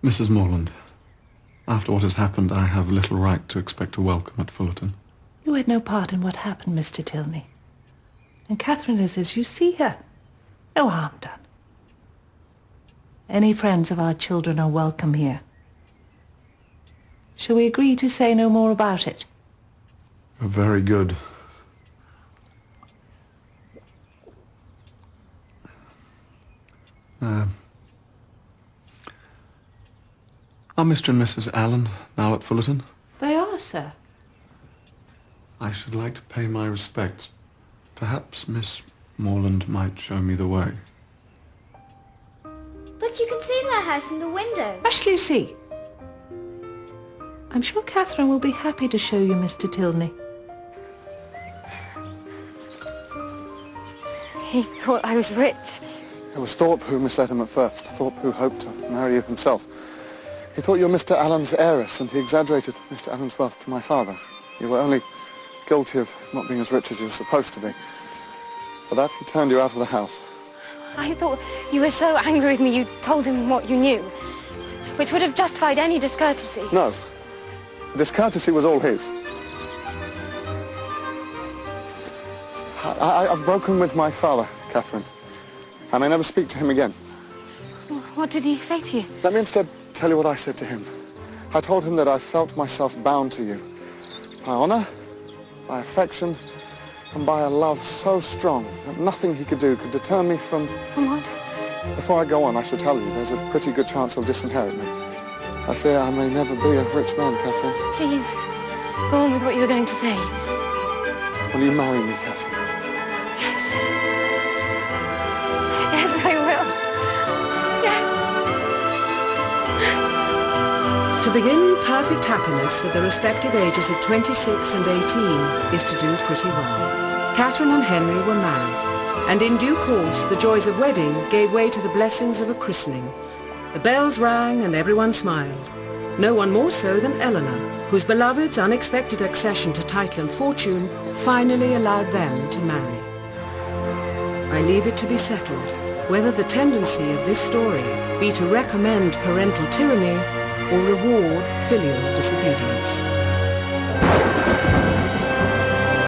Mrs. Morland, after what has happened, I have little right to expect a welcome at Fullerton. You had no part in what happened, Mr. Tilney. And Catherine is as you see her. No harm done. Any friends of our children are welcome here. Shall we agree to say no more about it? Very good. Are Mr. and Mrs. Allen now at Fullerton? They are, sir. I should like to pay my respects. Perhaps Miss Morland might show me the way. But you can see their house from the window. Hush, Lucy. I'm sure Catherine will be happy to show you Mr. Tilney. He thought I was rich. It was Thorpe who misled him at first. Thorpe who hoped to marry you himself. He thought you were Mr. Allen's heiress, and he exaggerated Mr. Allen's wealth to my father. You were only guilty of not being as rich as you were supposed to be. For that, he turned you out of the house. I thought you were so angry with me you told him what you knew, which would have justified any discourtesy. No. The discourtesy was all his. I've broken with my father, Catherine. I may never speak to him again. What did he say to you? Let me instead tell you what I said to him. I told him that I felt myself bound to you. By honour, by affection, and by a love so strong that nothing he could do could deter me from... From what? Before I go on, I should tell you, there's a pretty good chance he'll disinherit me. I fear I may never be a rich man, Catherine. Please, go on with what you were going to say. Will you marry me, Catherine? Yes. Yes, I will. Yes. To begin perfect happiness at the respective ages of 26 and 18 is to do pretty well. Catherine and Henry were married, and in due course the joys of wedding gave way to the blessings of a christening. The bells rang and everyone smiled. No one more so than Eleanor, whose beloved's unexpected accession to title and fortune finally allowed them to marry. I leave it to be settled whether the tendency of this story be to recommend parental tyranny or reward filial disobedience.